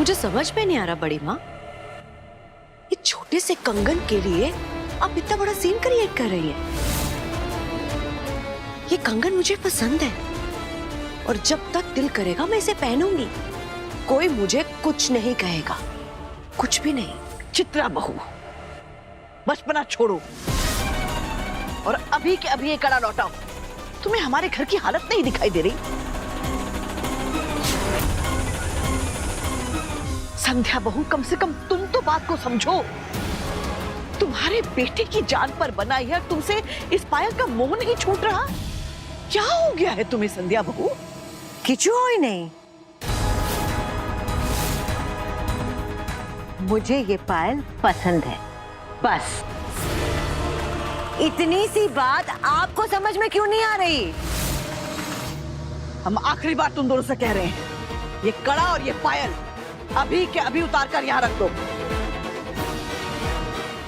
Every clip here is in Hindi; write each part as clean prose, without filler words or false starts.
मुझे समझ में नहीं आ रहा बड़ी माँ, ये छोटे से कंगन के लिए आप इतना बड़ा सीन क्रिएट कर रही हैं। ये कंगन मुझे पसंद है और जब तक दिल करेगा मैं इसे पहनूंगी। कोई मुझे कुछ नहीं कहेगा, कुछ भी नहीं। चित्रा बहू, बचपना छोड़ो और अभी के अभी ये कड़ा लौटाओ। तुम्हें हमारे घर की हालत नहीं दिखाई दे रही? संध्या बहू, कम से कम तुम तो बात को समझो। तुम्हारे बेटे की जान पर बना यह तुमसे इस पायल का मोह नहीं छूट रहा। क्या हो गया है तुम्हें संध्या बहू? किचु हो ही नहीं। मुझे ये पायल पसंद है, बस। इतनी सी बात आपको समझ में क्यों नहीं आ रही? हम आखिरी बार तुम दोनों से कह रहे हैं, ये कड़ा और ये पायल अभी के अभी उतार कर यहाँ रख दो।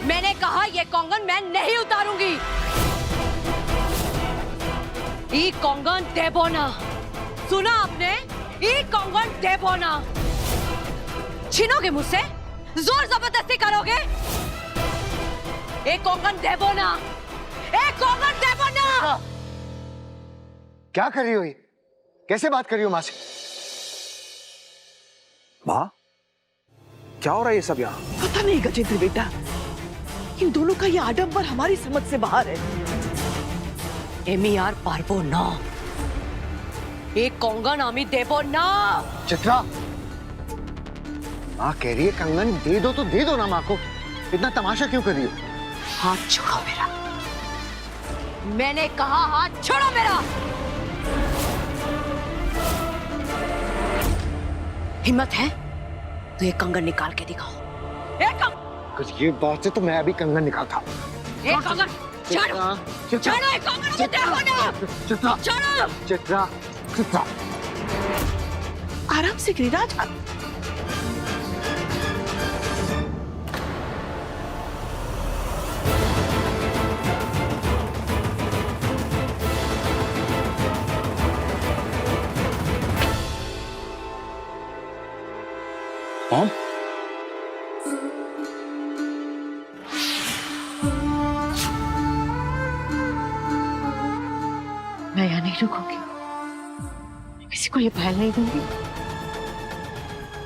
मैंने कहा ये कंगन मैं नहीं उतारूंगी। ई कंगन देबो ना, सुना आपने? ई कंगन देबो ना। छीनोगे मुझसे? जोर जबरदस्ती करोगे? एक कंगन देबो ना, एक कंगन देबो ना। क्या कर रही हो ये? कैसे बात कर रही हो माँ से? माँ, क्या हो रहा है ये सब यहाँ? पता नहीं गजेंद्र बेटा, इन दोनों का ये आडंबर हमारी समझ से बाहर है। एमी यार पारबो ना, एक कंगन आमी देबो ना। चित्रा, माँ कह रही है कंगन दे दो तो दे दो ना माँ को। इतना तमाशा क्यों कर रही हो? हाथ छोड़ो मेरा। मैंने कहा हाथ छोड़ो मेरा। हिम्मत है तो ये कंगन निकाल के दिखाओ। कुछ ये बात है तो मैं अभी कंगन निकालता। एक कंगन छोड़ो, छोड़ो एक कंगन मुझे देखो ना। चित्रा, छोड़ो। चित्रा, चित्रा, आराम से गिरिराज। मॉम, मैं यहाँ नहीं रुकूंगी, किसी को ये पायल नहीं दूंगी,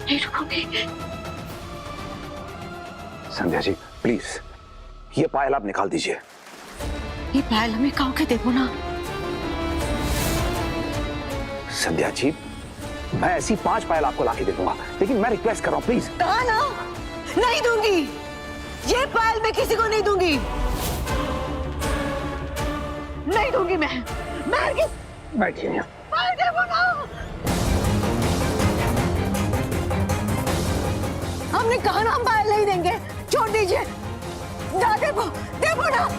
नहीं रुकूंगी। संध्या जी प्लीज, ये पायल आप निकाल दीजिए। ये पायल हमें कहो के देखो ना। संध्या जी, मैं ऐसी 5 पायल आपको लाके दे दूंगा, लेकिन मैं रिक्वेस्ट कर रहा हूँ प्लीज। कहा ना, नहीं दूंगी। ये पायल मैं किसी को नहीं दूंगी। नहीं दूंगी मैं बैठिए यहाँ। हमने कहा ना हम पायल नहीं देंगे, छोड़ दीजिए। जा देखो, देखो ना।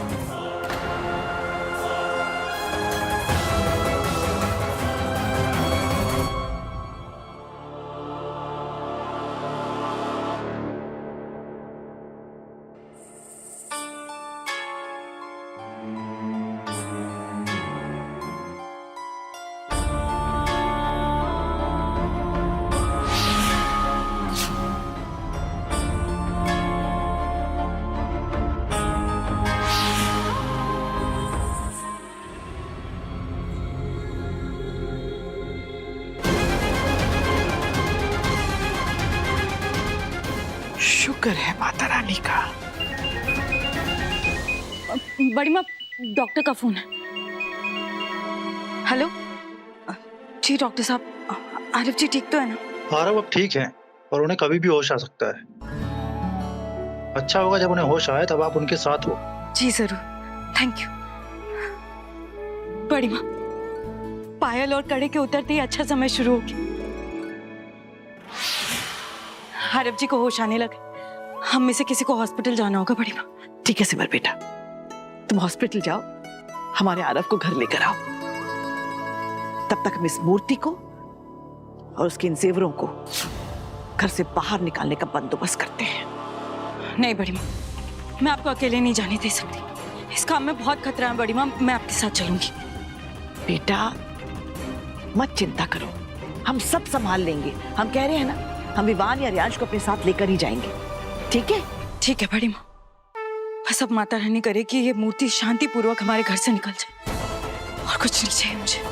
शुक्र है माता रानी का। बड़ी माँ, डॉक्टर का फोन है। हेलो जी डॉक्टर साहब, आरिफ जी ठीक तो है ना? आरव अब ठीक है और उन्हें कभी भी होश आ सकता है। अच्छा होगा जब उन्हें होश आए तब आप उनके साथ हो। जी जरूर, थैंक यू। बड़ी माँ, पायल और कड़े के उतरते ही अच्छा समय शुरू हो गया। आरिफ जी को होश आने लगे, हम में से किसी को हॉस्पिटल जाना होगा। बड़ी माँ ठीक है सिमर बेटा, तुम हॉस्पिटल जाओ, हमारे आरव को घर लेकर आओ। तब तक हम इस मूर्ति को और उसके इन जेवरों को घर से बाहर निकालने का बंदोबस्त करते हैं। नहीं बड़ी माँ, मैं आपको अकेले नहीं जाने दे सकती। इस काम में बहुत खतरा है बड़ी माँ, मैं आपके साथ चलूंगी। बेटा मत चिंता करो, हम सब संभाल लेंगे। हम कह रहे हैं ना, हम विवान या रियांश को अपने साथ लेकर ही जाएंगे, ठीक है? ठीक है बड़ी माँ, बस अब माता रानी करे कि ये मूर्ति शांतिपूर्वक हमारे घर से निकल जाए, और कुछ नहीं चाहिए मुझे।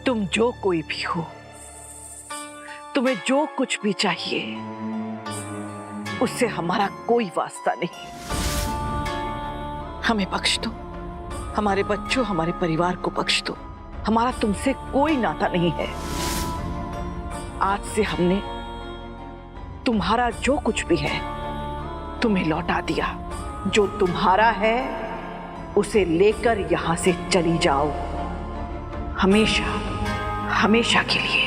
तुम जो कोई भी हो, तुम्हें जो कुछ भी चाहिए उससे हमारा कोई वास्ता नहीं। हमें बख्श दो, हमारे बच्चों, हमारे परिवार को बख्श दो। हमारा तुमसे कोई नाता नहीं है। आज से हमने तुम्हारा जो कुछ भी है तुम्हें लौटा दिया। जो तुम्हारा है उसे लेकर यहां से चली जाओ, हमेशा हमेशा के लिए।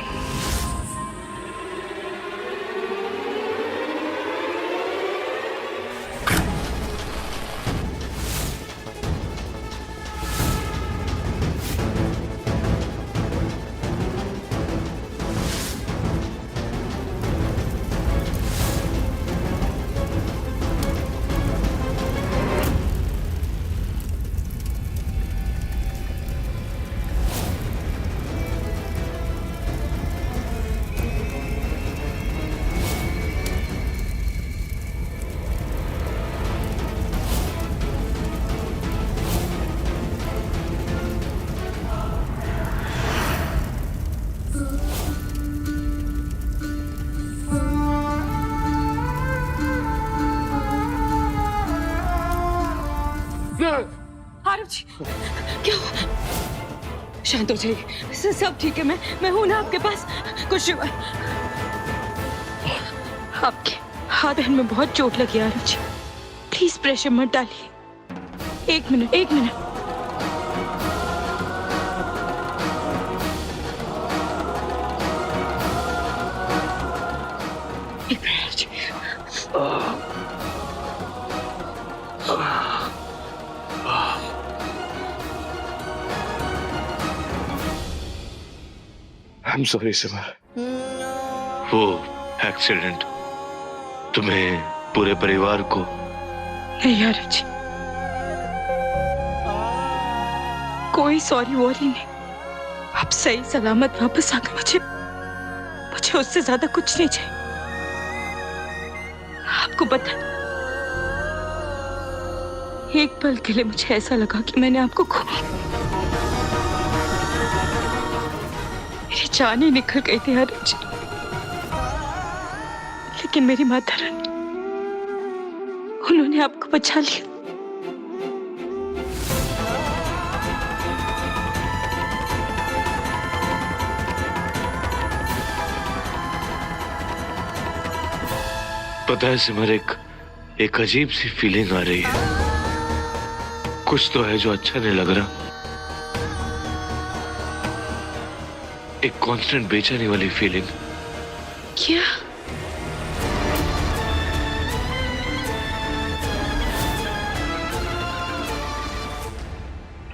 आरव जी, क्या हुआ? शांत हो जाइए, सब ठीक है। मैं हूं ना आपके पास। कुछ आपके हाथ में बहुत चोट लगी आरव जी, प्लीज प्रेशर मत डालिए। एक मिनट। एक मिनट। I'm sorry, सिमर। वो एक्सीडेंट तुम्हें, पूरे परिवार को। नहीं आरव जी, कोई सॉरी वॉरी नहीं। आप सही सलामत वापस आ गए। मुझे उससे ज्यादा कुछ नहीं चाहिए। आपको पता, एक पल के लिए मुझे ऐसा लगा कि मैंने आपको खो, मेरी जान ही निकल गई थी आरव जी। लेकिन मेरी माता रानी, उन्होंने आपको बचा लिया। पता है सिमर, एक अजीब सी फीलिंग आ रही है। कुछ तो है जो अच्छा नहीं लग रहा। एक कांस्टेंट बेचैनी वाली फीलिंग। क्या?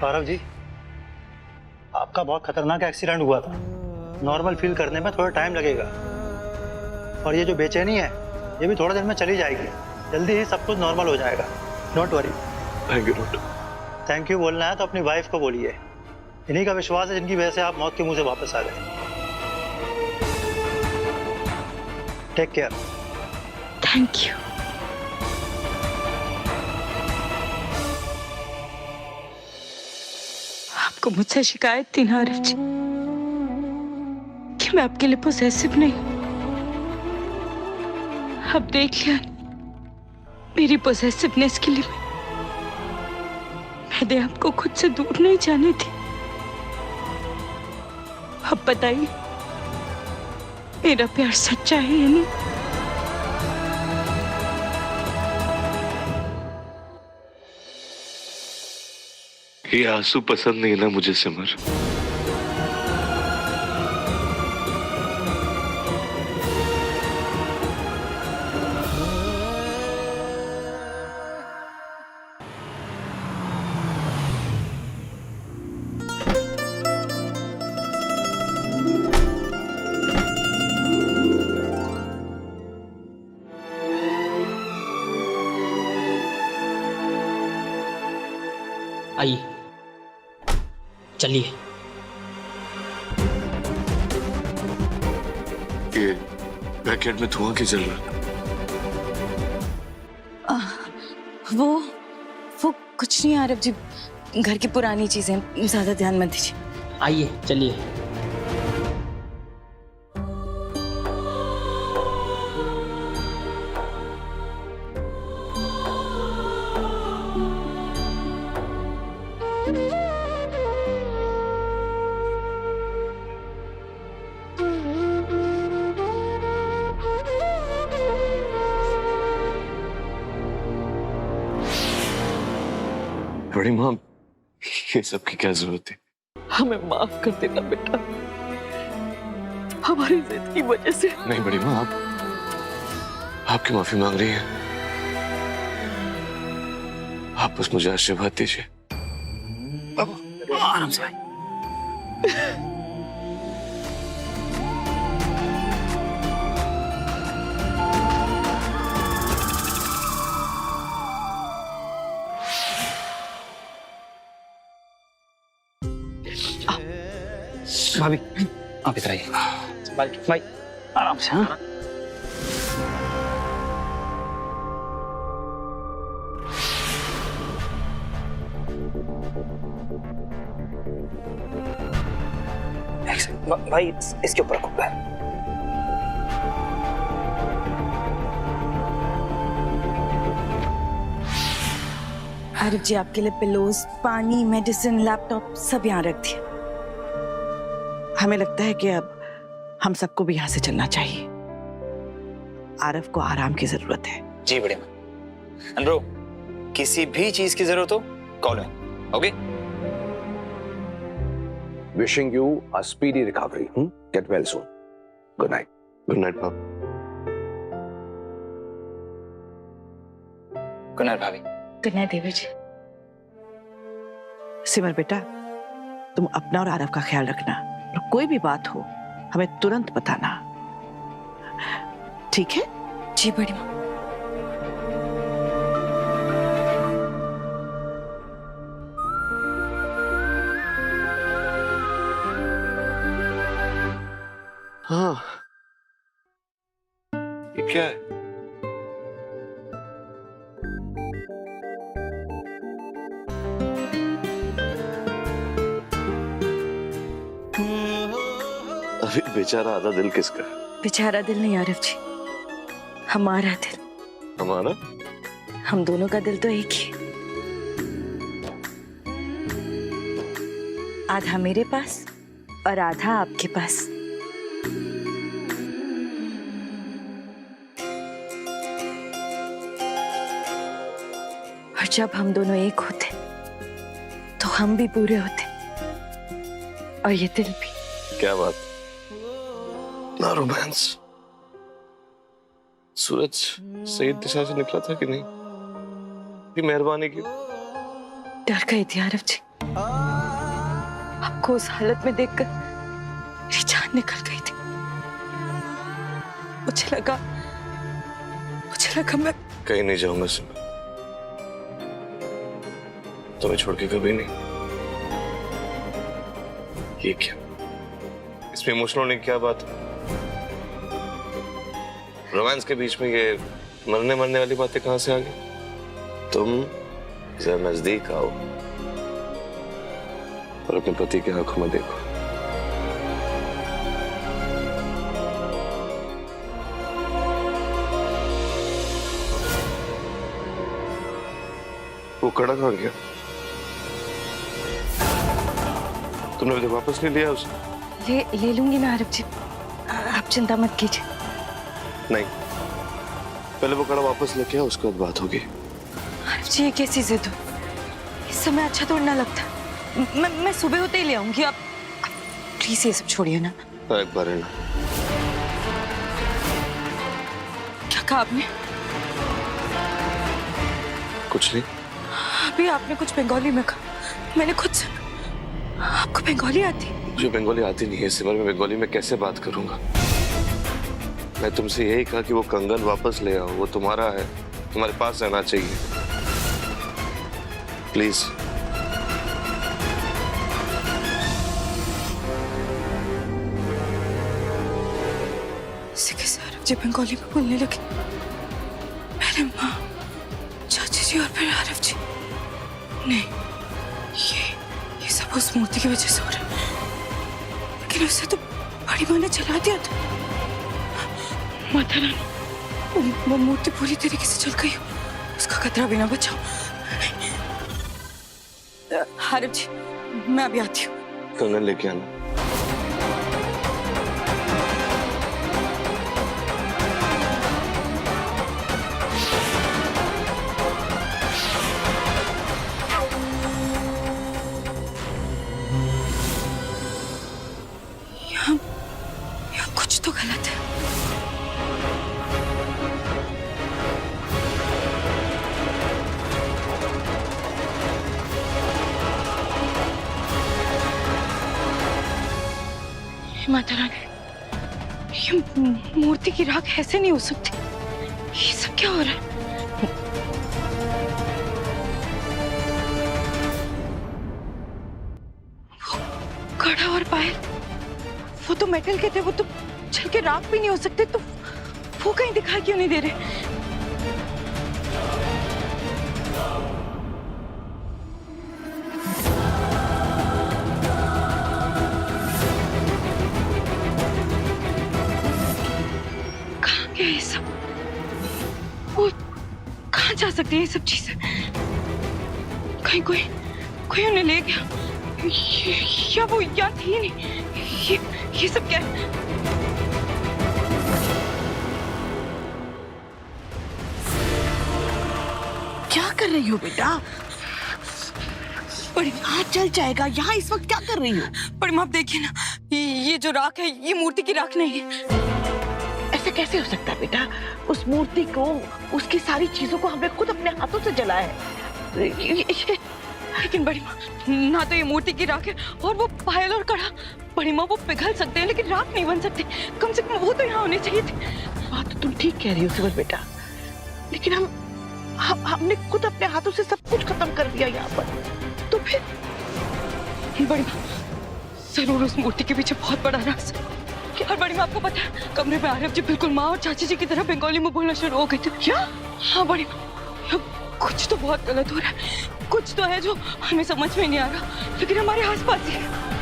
आरव जी, आपका बहुत खतरनाक एक्सीडेंट हुआ था। नॉर्मल फील करने में थोड़ा टाइम लगेगा, और ये जो बेचैनी है ये भी थोड़े दिन में चली जाएगी। जल्दी ही सब कुछ नॉर्मल हो जाएगा। Don't worry. Thank you doctor. Thank you बोलना है तो अपनी वाइफ को बोलिए। इन्हीं का विश्वास है जिनकी वजह से आप मौत के मुंह से वापस आ गए। Take care. Thank you. आपको मुझसे शिकायत थी ना आरिफ जी कि मैं आपके लिए पोसेसिव नहीं हूं। अब देख लिया मेरी पोसेसिवनेस के लिए मैंने आपको खुद से दूर नहीं जाने दी। अब बताइए मेरा प्यार सच्चा है या नहीं? ये आंसू पसंद नहीं ना मुझे सिमर। आइए चलिए। ये पैकेट में धुआं क्यों चल रहा है? वो कुछ नहीं आरव जी, घर की पुरानी चीजें, ज्यादा ध्यान मत दीजिए। आइए चलिए। बड़ी माँ, ये सब की क्या जरूरत है? हमें माफ कर देना बेटा, हमारी जिद की वजह से। नहीं बड़ी माँ, आपकी माफी मांग रही है। आप बस मुझे आशीर्वाद दीजिए। आराम से भाई। भाभी आप इधर आइए। भाई आराम से। हाँ भाई इसके ऊपर रखो। आरिफ जी आपके लिए पिलोज, पानी, मेडिसिन, लैपटॉप सब यहाँ रख दिए। हमें लगता है कि अब हम सबको भी यहाँ से चलना चाहिए। आरव को आराम की जरूरत है। जी बढ़िया। अनब्रो, किसी भी चीज की जरूरत हो call me, okay? Wishing you a speedy recovery. Get well soon. Good night. Good night पाप। गुड नाइट भाभी। गुड नाइट देवी जी। सिमर बेटा, तुम अपना और आरव का ख्याल रखना और कोई भी बात हो हमें तुरंत बताना, ठीक है? जी बड़ी माँ। हाँ, ये क्या है? अभी बेचारा आधा दिल किसका? बेचारा दिल नहीं आरिफ जी, हमारा दिल। हमारा? हम दोनों का दिल तो एक ही। आधा मेरे पास और आधा आपके पास। और जब हम दोनों एक होते तो हम भी पूरे होते और ये दिल भी। क्या बात, ना रोमांस। सूरज सही दिशा से निकला था कि नहीं? मेहरबानी की। डर गई थी आरव जी, आपको उस हालत में देखकर मेरी जान निकल गई थी। मुझे लगा मैं कहीं नहीं जाऊंगा सिमर, तुम्हें छोड़ के कभी नहीं। ये क्या, इसमें इमोशनल होने की क्या बात है? रोमांस के बीच में ये मरने मरने वाली बातें कहां से आ गई? तुम जरा नजदीक आओ और अपने पति की आंखों में देखो। वो कड़ा कहाँ गया? तुमने अभी तक वापस नहीं लिया उसे? ले लूंगी ना आरव जी, आप चिंता मत कीजिए। नहीं, पहले वो कड़ा वापस लेके आओ, उसके बाद बात होगी। आरव जी ये कैसी जिद हो, इस समय अच्छा तो ना लगता। मैं सुबह होते ही ले आऊंगी। आप प्लीज ये सब छोड़िए ना। एक बार है ना। क्या कहा आपने? कुछ नहीं। अभी आपने कुछ बंगाली में कहा, मैंने खुद सुना। आपको बंगाली आती? मुझे बंगाली आती नहीं है सिमर, मैं बंगाली में कैसे बात करूंगा? मैं तुमसे यही कहा कि वो कंगन वापस ले आओ, वो तुम्हारा है, तुम्हारे पास रहना चाहिए। प्लीज। जब बंगाली में बोलने लगे, पहले माँ, चाची जी और फिर आरव जी। नहीं, ये सब उस मूर्ति की वजह से हो रहा है। लेकिन उसे तो बड़ी माँ ने जला दिया था। माता रानी, वो मूर्ति पूरी तरीके से जल गई, उसका खतरा भी ना बचा। आरव जी, मैं अभी आती हूँ। कंगन लेके आना। यहाँ कुछ तो गलत है। माता रानी, ये मूर्ति की राख ऐसे नहीं हो सकती। ये सब क्या हो रहा है? वो कड़ा और पायल, वो तो मेटल के थे, वो तो जल के राख भी नहीं हो सकते। तो वो कहीं दिखाई क्यों नहीं दे रहे? ये सब वो कहाँ जा सकती है? ये सब चीजें कहीं कोई उन्हें ले गया, या वो यहाँ थी ही नहीं। ये सब क्या है? क्या कर रही हो बेटा? बड़ी हाथ जल जाएगा। यहाँ इस वक्त क्या कर रही हो? बड़ी माँ, आप देखिए ना, ये जो राख है, ये मूर्ति की राख नहीं है। ऐसा कैसे हो सकता है बेटा? उस मूर्ति को, उसकी सारी चीजों को हमने खुद अपने हाथों से जलाया है। लेकिन बड़ी माँ, ना तो ये मूर्ति की राख है और वो पायल और कड़ा, बड़ी माँ, वो पिघल सकते हैं लेकिन राख नहीं बन सकते। कम से कम वो तो यहाँ होने चाहिए थे। बात तो तुम ठीक कह रही हो सिमर बेटा, लेकिन हमने खुद अपने हाथों से सब कुछ खत्म कर दिया यहाँ पर। तो फिर बड़ी माँ, जरूर उस मूर्ति के पीछे बहुत बड़ा राज है। और बड़ी माँ, आपको पता है, कमरे में आरव जी बिल्कुल माँ और चाची जी की तरह बंगाली में बोलना शुरू हो गए थे। क्या? हाँ बड़ी माँ, कुछ तो बहुत गलत हो रहा है। कुछ तो है जो हमें समझ में नहीं आ रहा, लेकिन हमारे आसपास ही है।